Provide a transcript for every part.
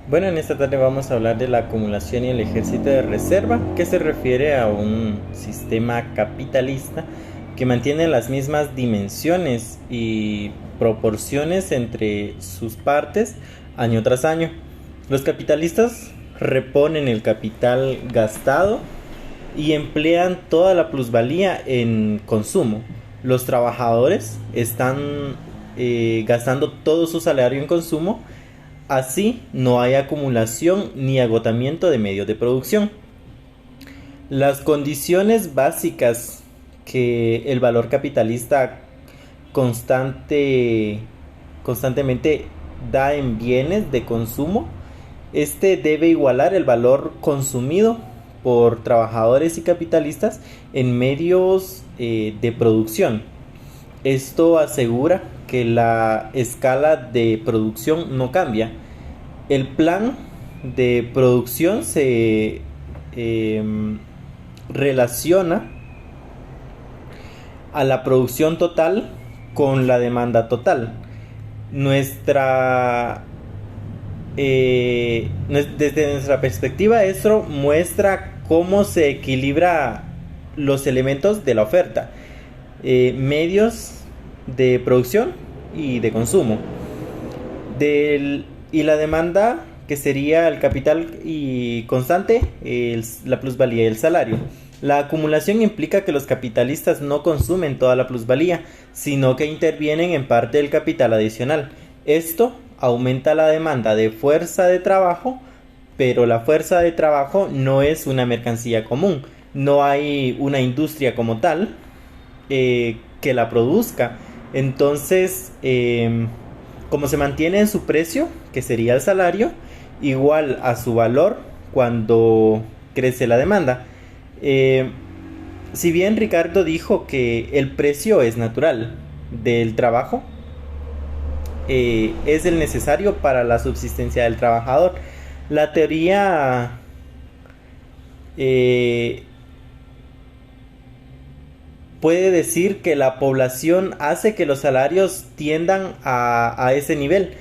Bueno, en esta tarde vamos a hablar de la acumulación y el ejército de reserva, que se refiere a un sistema capitalista que mantiene las mismas dimensiones y proporciones entre sus partes año tras año. Los capitalistas reponen el capital gastado y emplean toda la plusvalía en consumo. Los trabajadores están gastando todo su salario en consumo. Así, no hay acumulación ni agotamiento de medios de producción. Las condiciones básicas que el valor capitalista constantemente da en bienes de consumo, este debe igualar el valor consumido por trabajadores y capitalistas en medios de producción. Esto asegura que la escala de producción no cambia. El plan de producción se relaciona a la producción total con la demanda total. Desde nuestra perspectiva, esto muestra cómo se equilibra los elementos de la oferta, medios de producción y de consumo, y la demanda, que sería el capital y constante, la plusvalía y el salario. La acumulación implica que los capitalistas no consumen toda la plusvalía, sino que intervienen en parte del capital adicional. Esto aumenta la demanda de fuerza de trabajo, pero la fuerza de trabajo no es una mercancía común. No hay una industria como tal que la produzca. Entonces, como se mantiene en su precio, que sería el salario, igual a su valor cuando crece la demanda. Si bien Ricardo dijo que el precio es natural del trabajo, es el necesario para la subsistencia del trabajador. La teoría puede decir que la población hace que los salarios tiendan a ese nivel.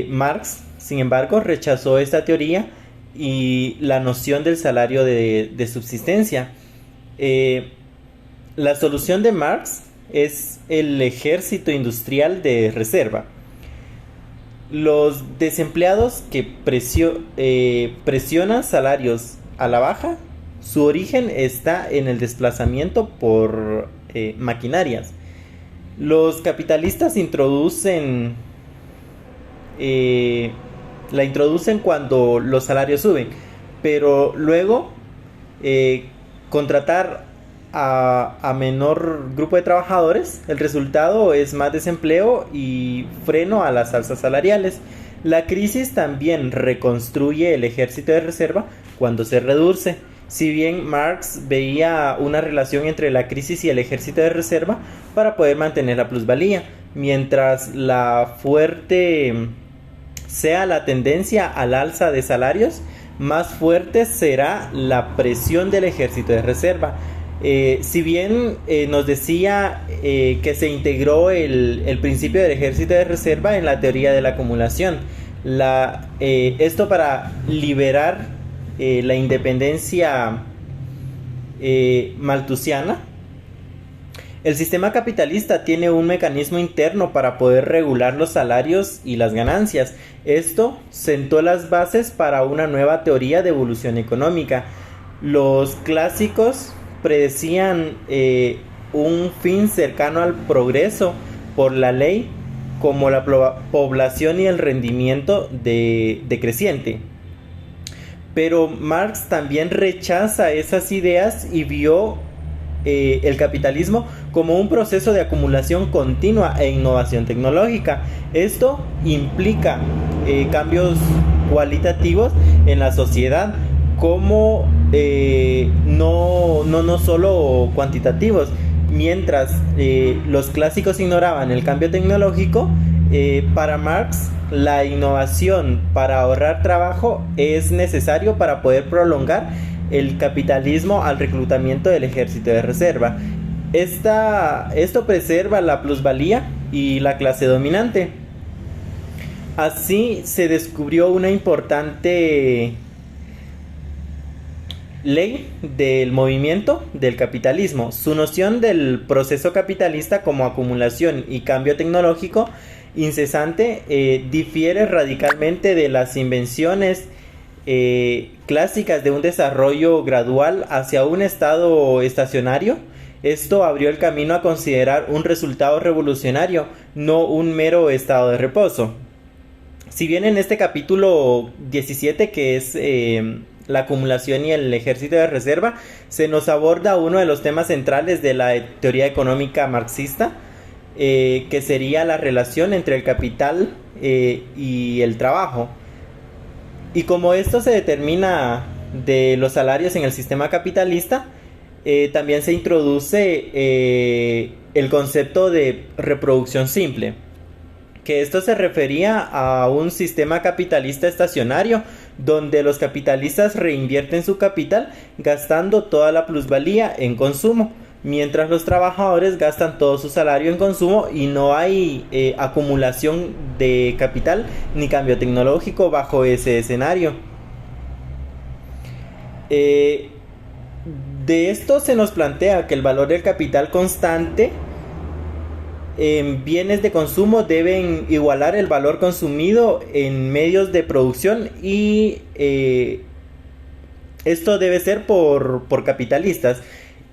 Marx, sin embargo, rechazó esta teoría y la noción del salario de subsistencia. La solución de Marx es el ejército industrial de reserva. Los desempleados que presionan salarios a la baja, su origen está en el desplazamiento por maquinarias. Los capitalistas la introducen cuando los salarios suben, pero luego contratar a menor grupo de trabajadores, el resultado es más desempleo y freno a las alzas salariales. La crisis también reconstruye el ejército de reserva cuando se reduce. Si bien Marx veía una relación entre la crisis y el ejército de reserva para poder mantener la plusvalía, mientras la fuerte sea la tendencia al alza de salarios, más fuerte será la presión del ejército de reserva. Si bien nos decía que se integró el principio del ejército de reserva en la teoría de la acumulación, esto para liberar la independencia malthusiana. El sistema capitalista tiene un mecanismo interno para poder regular los salarios y las ganancias. Esto sentó las bases para una nueva teoría de evolución económica. Los clásicos predecían un fin cercano al progreso por la ley, como la población y el rendimiento decreciente. Pero Marx también rechaza esas ideas y vio el capitalismo como un proceso de acumulación continua e innovación tecnológica. Esto implica cambios cualitativos en la sociedad, como no solo cuantitativos. Mientras los clásicos ignoraban el cambio tecnológico, para Marx la innovación para ahorrar trabajo es necesario para poder prolongar el capitalismo al reclutamiento del ejército de reserva. Esto preserva la plusvalía y la clase dominante. Así se descubrió una importante ley del movimiento del capitalismo. Su noción del proceso capitalista como acumulación y cambio tecnológico incesante difiere radicalmente de las invenciones clásicas de un desarrollo gradual hacia un estado estacionario. Esto abrió el camino a considerar un resultado revolucionario, no un mero estado de reposo. Si bien en este capítulo 17, que es la acumulación y el ejército de reserva, se nos aborda uno de los temas centrales de la teoría económica marxista, que sería la relación entre el capital y el trabajo. Y como esto se determina de los salarios en el sistema capitalista, también se introduce el concepto de reproducción simple, que esto se refería a un sistema capitalista estacionario donde los capitalistas reinvierten su capital gastando toda la plusvalía en consumo, mientras los trabajadores gastan todo su salario en consumo y no hay acumulación de capital ni cambio tecnológico bajo ese escenario. De esto se nos plantea que el valor del capital constante en bienes de consumo deben igualar el valor consumido en medios de producción y esto debe ser por capitalistas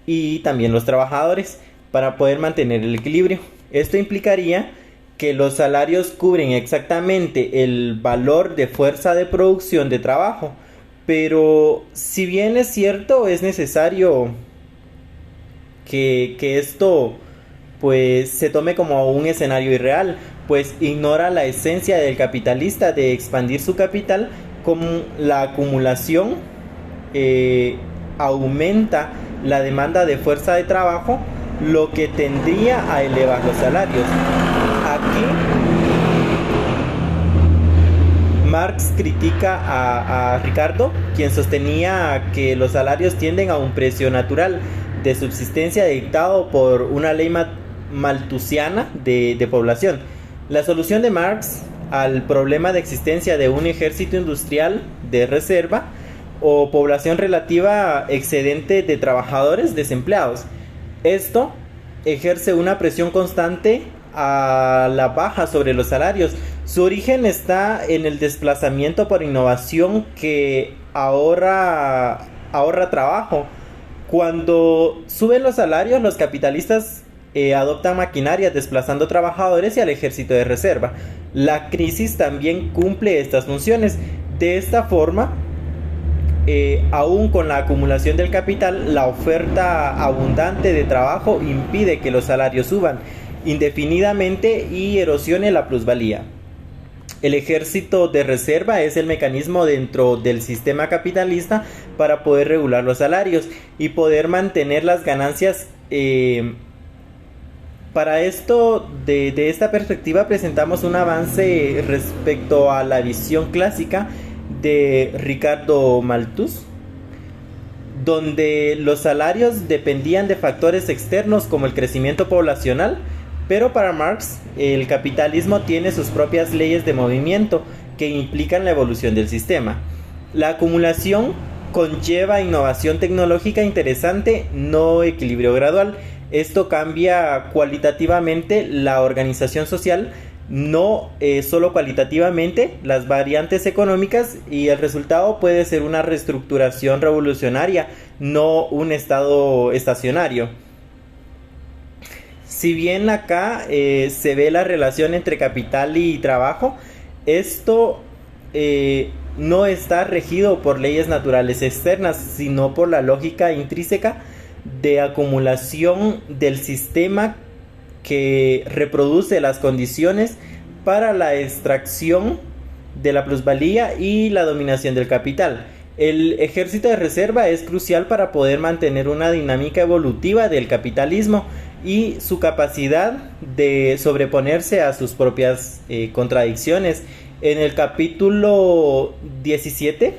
y también los trabajadores para poder mantener el equilibrio. Esto implicaría que los salarios cubren exactamente el valor de fuerza de producción de trabajo, pero si bien es cierto, es necesario que esto pues se tome como un escenario irreal, pues ignora la esencia del capitalista de expandir su capital. Con la acumulación aumenta la demanda de fuerza de trabajo, lo que tendría a elevar los salarios. Aquí Marx critica a Ricardo, quien sostenía que los salarios tienden a un precio natural de subsistencia dictado por una ley malthusiana de población. La solución de Marx al problema de existencia de un ejército industrial de reserva o población relativa excedente de trabajadores desempleados. Esto ejerce una presión constante a la baja sobre los salarios. Su origen está en el desplazamiento por innovación que ahorra trabajo. Cuando suben los salarios, los capitalistas adoptan maquinarias desplazando trabajadores y al ejército de reserva. La crisis también cumple estas funciones. De esta forma, aún con la acumulación del capital, la oferta abundante de trabajo impide que los salarios suban indefinidamente y erosione la plusvalía. El ejército de reserva es el mecanismo dentro del sistema capitalista para poder regular los salarios y poder mantener las ganancias. Para esto, de esta perspectiva, presentamos un avance respecto a la visión clásica de Ricardo Malthus, donde los salarios dependían de factores externos como el crecimiento poblacional, pero para Marx el capitalismo tiene sus propias leyes de movimiento que implican la evolución del sistema. La acumulación conlleva innovación tecnológica interesante, no equilibrio gradual. Esto cambia cualitativamente la organización social, no solo cualitativamente las variantes económicas, y el resultado puede ser una reestructuración revolucionaria, no un estado estacionario. Si bien acá se ve la relación entre capital y trabajo, esto no está regido por leyes naturales externas, sino por la lógica intrínseca de acumulación del sistema que reproduce las condiciones para la extracción de la plusvalía y la dominación del capital. El ejército de reserva es crucial para poder mantener una dinámica evolutiva del capitalismo y su capacidad de sobreponerse a sus propias contradicciones. En el capítulo 17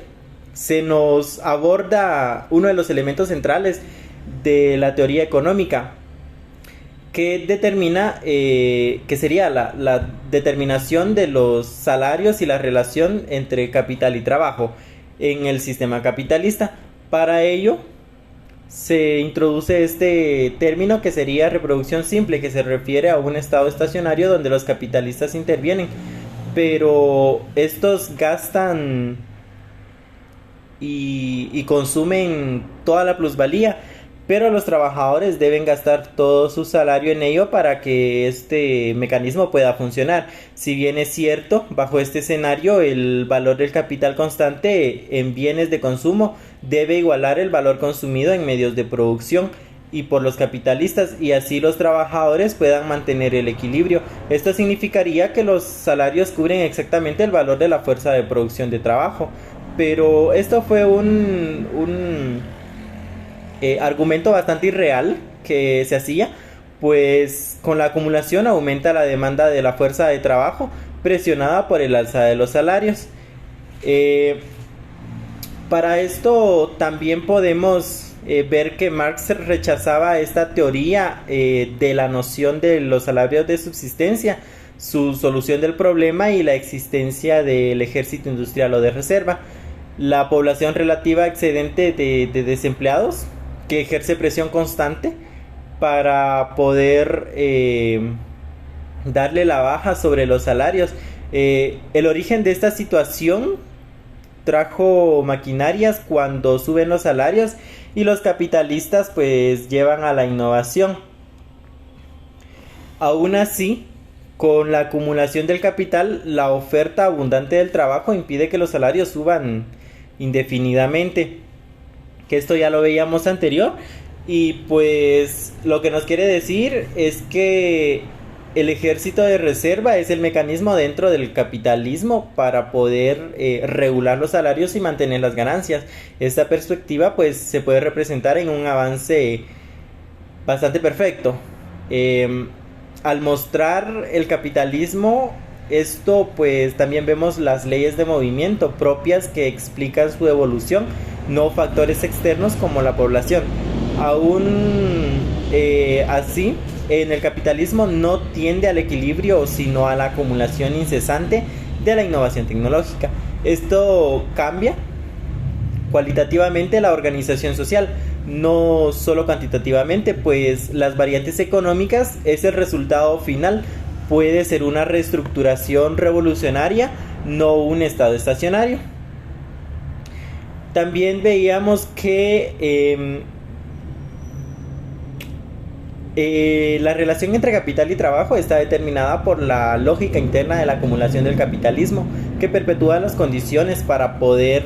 se nos aborda uno de los elementos centrales de la teoría económica, que determina, que sería la determinación de los salarios y la relación entre capital y trabajo en el sistema capitalista. Para ello se introduce este término que sería reproducción simple, que se refiere a un estado estacionario donde los capitalistas intervienen, pero estos gastan y consumen toda la plusvalía, pero los trabajadores deben gastar todo su salario en ello para que este mecanismo pueda funcionar. Si bien es cierto, bajo este escenario el valor del capital constante en bienes de consumo debe igualar el valor consumido en medios de producción y por los capitalistas, y así los trabajadores puedan mantener el equilibrio. Esto significaría que los salarios cubren exactamente el valor de la fuerza de producción de trabajo, pero esto fue un argumento bastante irreal que se hacía, pues con la acumulación aumenta la demanda de la fuerza de trabajo presionada por el alza de los salarios. Para esto también podemos ver que Marx rechazaba esta teoría de la noción de los salarios de subsistencia, su solución del problema y la existencia del ejército industrial o de reserva. La población relativa excedente de desempleados que ejerce presión constante para poder darle la baja sobre los salarios. El origen de esta situación trajo maquinarias cuando suben los salarios y los capitalistas pues llevan a la innovación. Aún así, con la acumulación del capital, la oferta abundante del trabajo impide que los salarios suban indefinidamente, que esto ya lo veíamos anterior, y pues lo que nos quiere decir es que el ejército de reserva es el mecanismo dentro del capitalismo para poder regular los salarios y mantener las ganancias. Esta perspectiva pues se puede representar en un avance bastante perfecto. Al mostrar el capitalismo, esto pues también vemos las leyes de movimiento propias que explican su evolución, no factores externos como la población. Aún así, en el capitalismo no tiende al equilibrio, sino a la acumulación incesante de la innovación tecnológica. Esto cambia cualitativamente la organización social, no solo cuantitativamente, pues las variantes económicas es el resultado final. Puede ser una reestructuración revolucionaria, no un estado estacionario. También veíamos que la relación entre capital y trabajo está determinada por la lógica interna de la acumulación del capitalismo, que perpetúa las condiciones para poder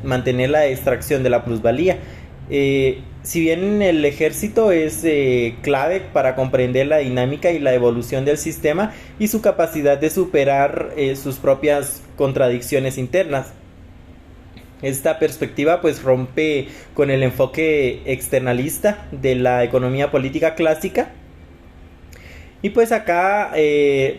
mantener la extracción de la plusvalía. Si bien el ejército es clave para comprender la dinámica y la evolución del sistema y su capacidad de superar sus propias contradicciones internas. Esta perspectiva pues rompe con el enfoque externalista de la economía política clásica, y pues acá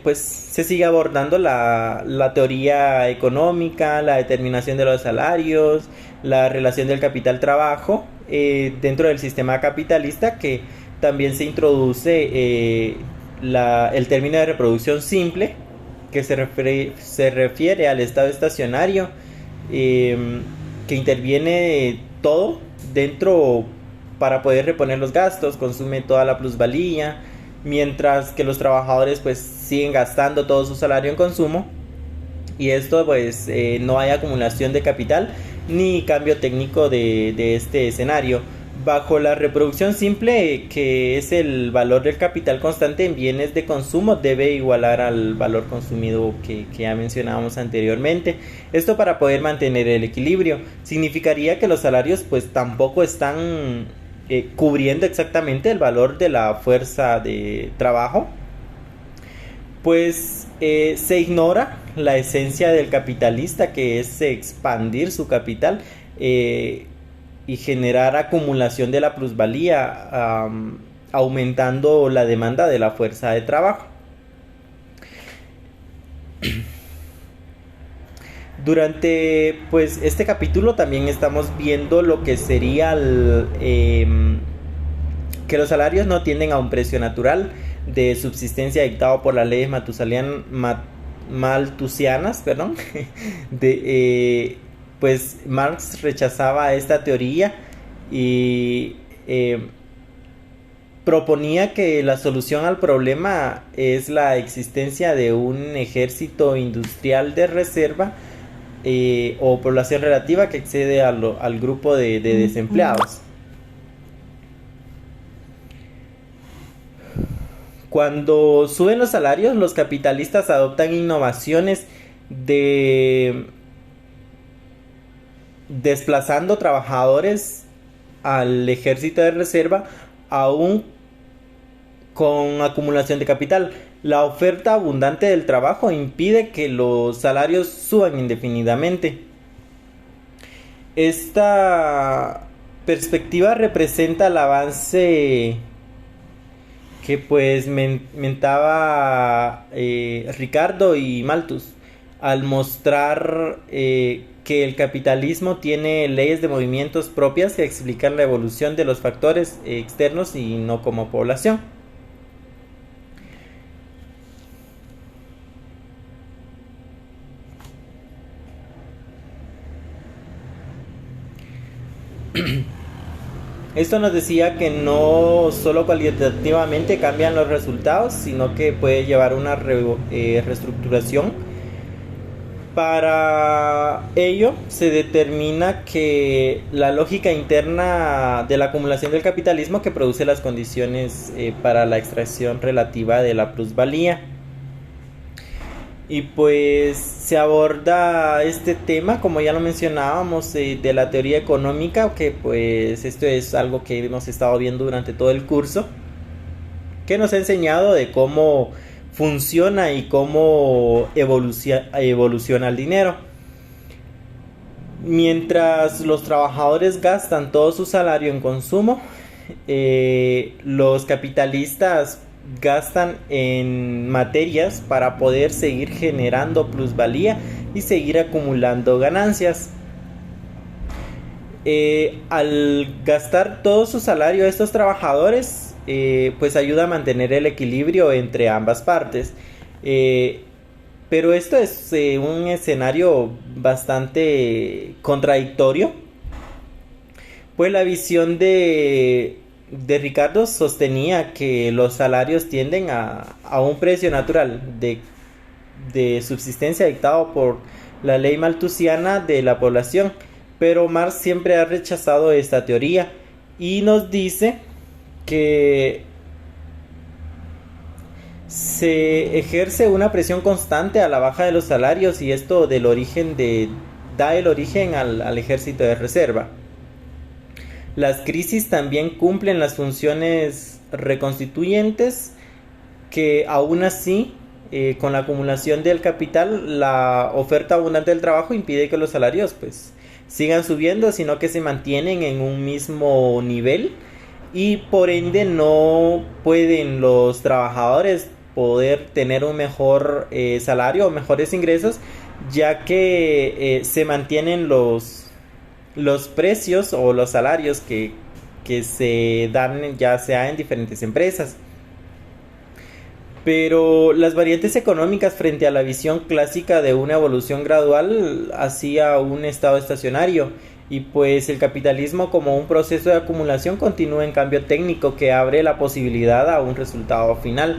pues se sigue abordando la teoría económica, la determinación de los salarios, la relación del capital-trabajo dentro del sistema capitalista, que también se introduce el término de reproducción simple, que se refiere al estado estacionario, que interviene todo dentro para poder reponer los gastos, consume toda la plusvalía, mientras que los trabajadores pues siguen gastando todo su salario en consumo, y esto pues no hay acumulación de capital ni cambio técnico de este escenario. Bajo la reproducción simple, que es el valor del capital constante en bienes de consumo, debe igualar al valor consumido que ya mencionábamos anteriormente. Esto para poder mantener el equilibrio. Significaría que los salarios pues tampoco están cubriendo exactamente el valor de la fuerza de trabajo, pues se ignora la esencia del capitalista, que es expandir su capital y generar acumulación de la plusvalía, aumentando la demanda de la fuerza de trabajo. Durante pues este capítulo también estamos viendo lo que sería que los salarios no tienden a un precio natural. de subsistencia dictado por las leyes malthusianas, perdón, pues Marx rechazaba esta teoría y proponía que la solución al problema es la existencia de un ejército industrial de reserva o población relativa que excede al grupo de desempleados. Cuando suben los salarios, los capitalistas adoptan innovaciones desplazando trabajadores al ejército de reserva, aún con acumulación de capital. La oferta abundante del trabajo impide que los salarios suban indefinidamente. Esta perspectiva representa el avance que pues mentaba Ricardo y Malthus al mostrar que el capitalismo tiene leyes de movimientos propias que explican la evolución de los factores externos y no como población. Esto nos decía que no solo cualitativamente cambian los resultados, sino que puede llevar a una reestructuración. Para ello se determina que la lógica interna de la acumulación del capitalismo que produce las condiciones para la extracción relativa de la plusvalía. Y pues se aborda este tema, como ya lo mencionábamos, de la teoría económica, que pues esto es algo que hemos estado viendo durante todo el curso, que nos ha enseñado de cómo funciona y cómo evoluciona el dinero. Mientras los trabajadores gastan todo su salario en consumo, los capitalistas gastan en materias para poder seguir generando plusvalía y seguir acumulando ganancias. Al gastar todo su salario estos trabajadores, pues ayuda a mantener el equilibrio entre ambas partes. Pero esto es un escenario bastante contradictorio, pues la visión de Ricardo sostenía que los salarios tienden a un precio natural de subsistencia dictado por la ley malthusiana de la población, pero Marx siempre ha rechazado esta teoría y nos dice que se ejerce una presión constante a la baja de los salarios y esto da el origen al ejército de reserva. Las crisis también cumplen las funciones reconstituyentes que aún así, con la acumulación del capital, la oferta abundante del trabajo impide que los salarios pues sigan subiendo, sino que se mantienen en un mismo nivel y por ende no pueden los trabajadores poder tener un mejor salario o mejores ingresos, ya que se mantienen los precios o los salarios que se dan ya sea en diferentes empresas. Pero las variantes económicas frente a la visión clásica de una evolución gradual hacia un estado estacionario, y pues el capitalismo como un proceso de acumulación continúa en cambio técnico que abre la posibilidad a un resultado final.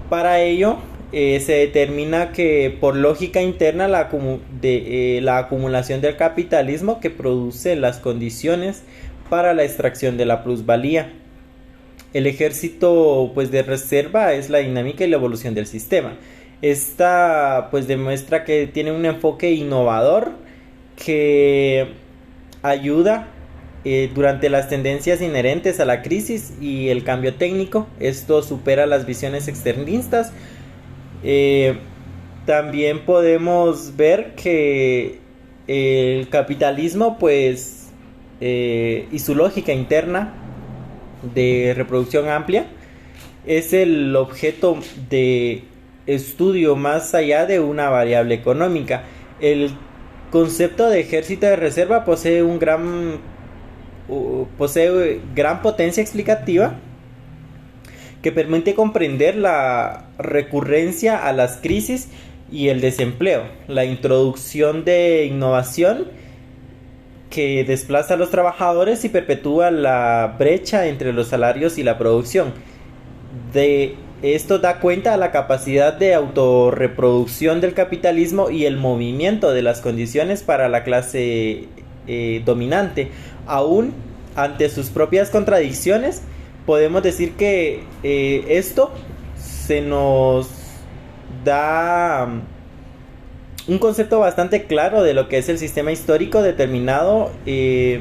Para ello se determina que por lógica interna la acumulación del capitalismo que produce las condiciones para la extracción de la plusvalía. El ejército pues de reserva es la dinámica y la evolución del sistema. Esta pues demuestra que tiene un enfoque innovador que ayuda durante las tendencias inherentes a la crisis y el cambio técnico. Esto supera las visiones externistas. También podemos ver que el capitalismo pues y su lógica interna de reproducción amplia es el objeto de estudio más allá de una variable económica. El concepto de ejército de reserva posee gran potencia explicativa que permite comprender la recurrencia a las crisis y el desempleo, la introducción de innovación que desplaza a los trabajadores y perpetúa la brecha entre los salarios y la producción. De esto da cuenta a la capacidad de autorreproducción del capitalismo y el movimiento de las condiciones para la clase dominante. Aún ante sus propias contradicciones, podemos decir que esto se nos da un concepto bastante claro de lo que es el sistema histórico determinado y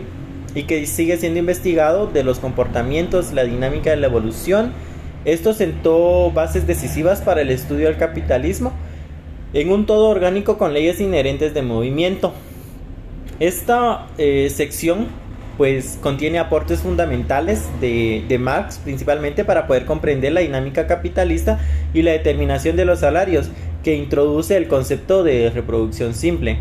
que sigue siendo investigado, de los comportamientos, la dinámica de la evolución. Esto sentó bases decisivas para el estudio del capitalismo en un todo orgánico con leyes inherentes de movimiento. Esta sección pues contiene aportes fundamentales de Marx, principalmente para poder comprender la dinámica capitalista y la determinación de los salarios, que introduce el concepto de reproducción simple.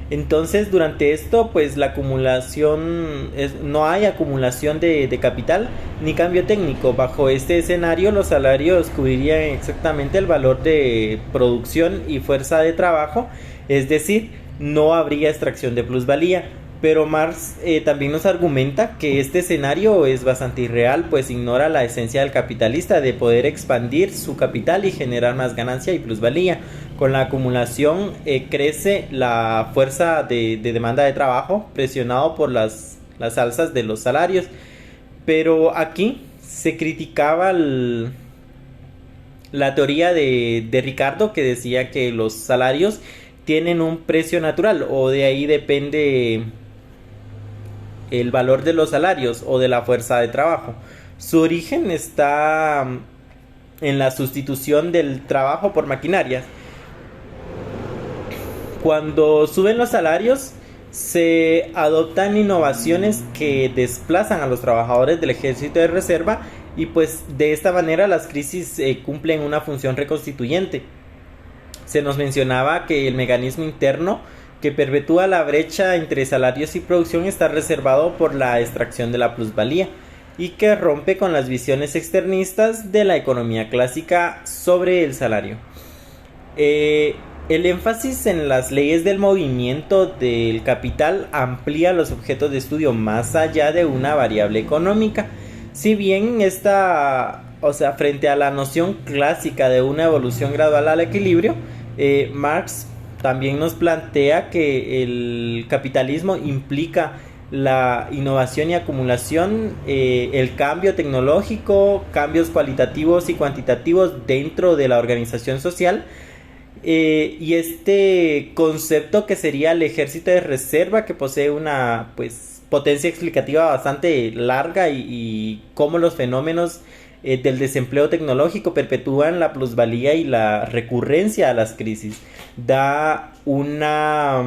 Entonces, durante esto, pues la acumulación no hay acumulación de capital ni cambio técnico. Bajo este escenario, los salarios cubrirían exactamente el valor de producción y fuerza de trabajo, es decir, no habría extracción de plusvalía. Pero Marx también nos argumenta que este escenario es bastante irreal, pues ignora la esencia del capitalista de poder expandir su capital y generar más ganancia y plusvalía. Con la acumulación crece la fuerza de demanda de trabajo, presionado por las alzas de los salarios. Pero aquí se criticaba la teoría de Ricardo, que decía que los salarios tienen un precio natural, o de ahí depende el valor de los salarios o de la fuerza de trabajo. Su origen está en la sustitución del trabajo por maquinarias. Cuando suben los salarios, se adoptan innovaciones que desplazan a los trabajadores del ejército de reserva, y pues de esta manera las crisis cumplen una función reconstituyente. Se nos mencionaba que el mecanismo interno que perpetúa la brecha entre salarios y producción está reservado por la extracción de la plusvalía, y que rompe con las visiones externistas de la economía clásica sobre el salario. El énfasis en las leyes del movimiento del capital amplía los objetos de estudio más allá de una variable económica. Si bien frente a la noción clásica de una evolución gradual al equilibrio, Marx también nos plantea que el capitalismo implica la innovación y acumulación, el cambio tecnológico, cambios cualitativos y cuantitativos dentro de la organización social, y este concepto que sería el ejército de reserva, que posee una potencia explicativa bastante larga, y cómo los fenómenos del desempleo tecnológico perpetúan la plusvalía y la recurrencia a las crisis. Da una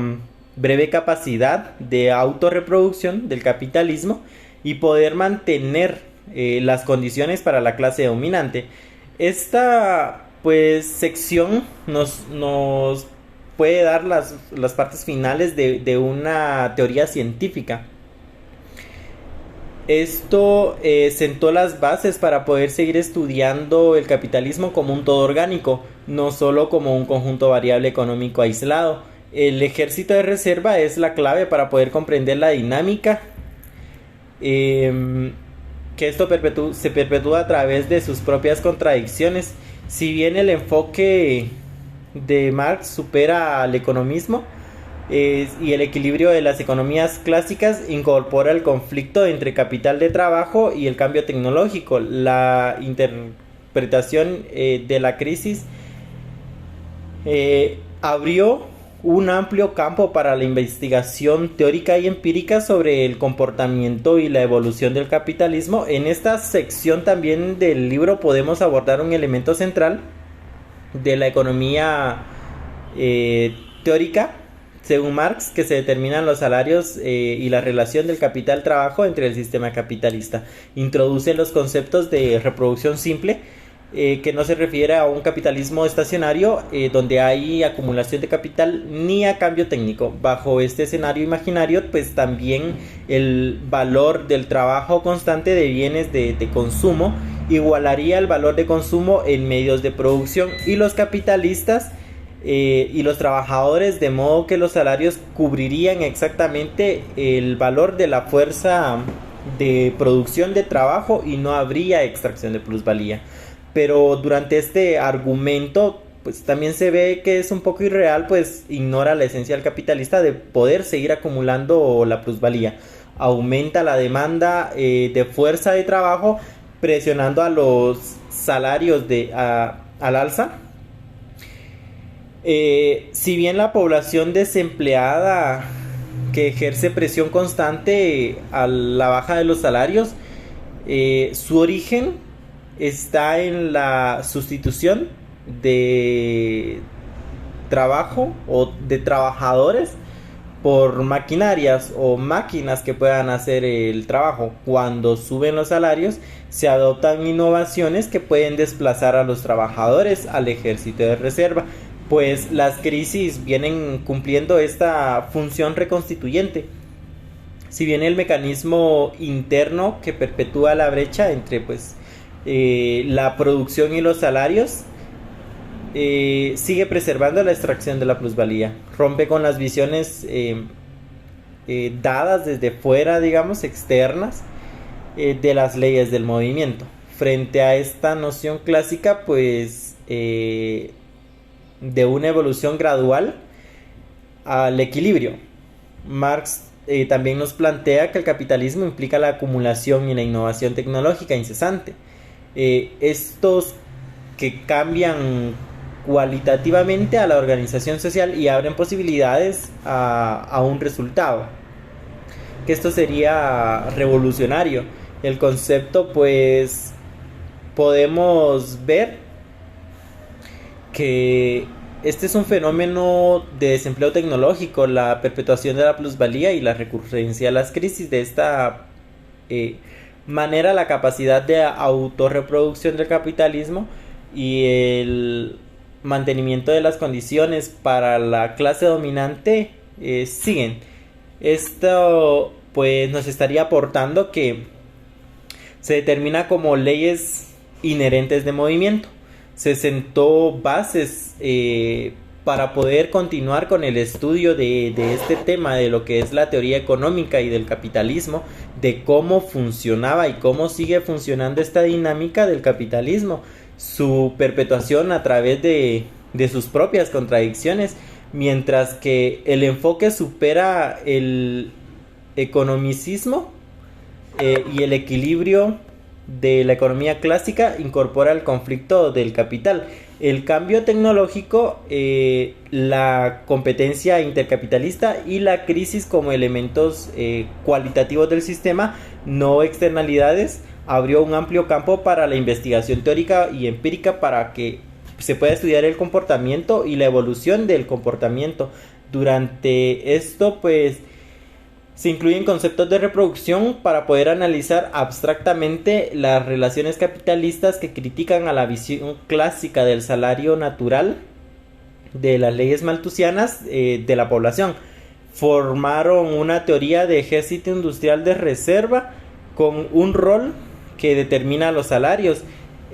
breve capacidad de autorreproducción del capitalismo y poder mantener las condiciones para la clase dominante. Esta sección nos puede dar las partes finales de una teoría científica. Esto sentó las bases para poder seguir estudiando el capitalismo como un todo orgánico, no solo como un conjunto variable económico aislado. El ejército de reserva es la clave para poder comprender la dinámica, que esto se perpetúa a través de sus propias contradicciones. Si bien el enfoque de Marx supera al economismo, y el equilibrio de las economías clásicas, incorpora el conflicto entre capital de trabajo y el cambio tecnológico. La interpretación de la crisis abrió un amplio campo para la investigación teórica y empírica sobre el comportamiento y la evolución del capitalismo. En esta sección también del libro podemos abordar un elemento central de la economía teórica, según Marx, que se determinan los salarios y la relación del capital-trabajo entre el sistema capitalista. Introduce los conceptos de reproducción simple, que no se refiere a un capitalismo estacionario donde hay acumulación de capital ni a cambio técnico. Bajo este escenario imaginario, pues también el valor del trabajo constante de bienes de consumo igualaría el valor de consumo en medios de producción, y los capitalistas y los trabajadores, de modo que los salarios cubrirían exactamente el valor de la fuerza de producción de trabajo y no habría extracción de plusvalía. Pero durante este argumento pues también se ve que es un poco irreal, pues ignora la esencia del capitalista de poder seguir acumulando la plusvalía. Aumenta la demanda de fuerza de trabajo, presionando a los salarios al alza. Si bien la población desempleada que ejerce presión constante a la baja de los salarios, su origen está en la sustitución de trabajo o de trabajadores por maquinarias o máquinas que puedan hacer el trabajo. Cuando suben los salarios, se adoptan innovaciones que pueden desplazar a los trabajadores al ejército de reserva, pues las crisis vienen cumpliendo esta función reconstituyente. Si bien el mecanismo interno que perpetúa la brecha entre la producción y los salarios sigue preservando la extracción de la plusvalía, rompe con las visiones dadas desde fuera, digamos, externas, de las leyes del movimiento. Frente a esta noción clásica, de una evolución gradual al equilibrio, Marx también nos plantea que el capitalismo implica la acumulación y la innovación tecnológica incesante. Estos que cambian cualitativamente a la organización social y abren posibilidades a un resultado, que esto sería revolucionario. El concepto, pues podemos ver que este es un fenómeno de desempleo tecnológico, la perpetuación de la plusvalía y la recurrencia de las crisis. De esta manera, la capacidad de autorreproducción del capitalismo y el mantenimiento de las condiciones para la clase dominante siguen. Esto pues nos estaría aportando que se determina como leyes inherentes de movimiento. Se sentó bases para poder continuar con el estudio de este tema, de lo que es la teoría económica y del capitalismo, de cómo funcionaba y cómo sigue funcionando esta dinámica del capitalismo, su perpetuación a través de sus propias contradicciones, mientras que el enfoque supera el economicismo y el equilibrio de la economía clásica incorpora el conflicto del capital, el cambio tecnológico, la competencia intercapitalista y la crisis como elementos cualitativos del sistema, no externalidades. Abrió un amplio campo para la investigación teórica y empírica para que se pueda estudiar el comportamiento y la evolución del comportamiento. Durante esto, se incluyen conceptos de reproducción para poder analizar abstractamente las relaciones capitalistas que critican a la visión clásica del salario natural, de las leyes malthusianas de la población. Formaron una teoría de ejército industrial de reserva con un rol que determina los salarios.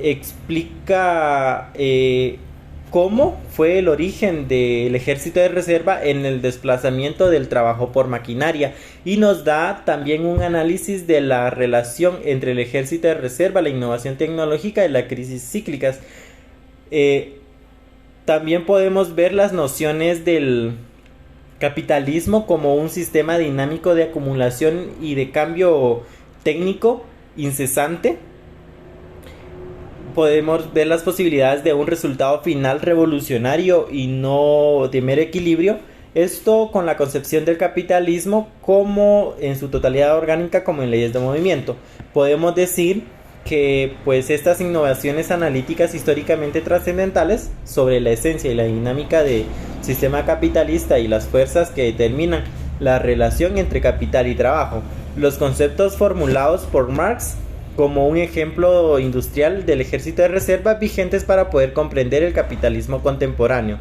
Explica cómo fue el origen del ejército de reserva en el desplazamiento del trabajo por maquinaria, y nos da también un análisis de la relación entre el ejército de reserva, la innovación tecnológica y la crisis cíclicas. También podemos ver las nociones del capitalismo como un sistema dinámico de acumulación y de cambio técnico incesante. Podemos ver las posibilidades de un resultado final revolucionario y no de mero equilibrio. Esto con la concepción del capitalismo como en su totalidad orgánica, como en leyes de movimiento. Podemos decir que estas innovaciones analíticas históricamente trascendentales sobre la esencia y la dinámica del sistema capitalista y las fuerzas que determinan la relación entre capital y trabajo, los conceptos formulados por Marx como un ejemplo industrial del ejército de reserva vigentes para poder comprender el capitalismo contemporáneo.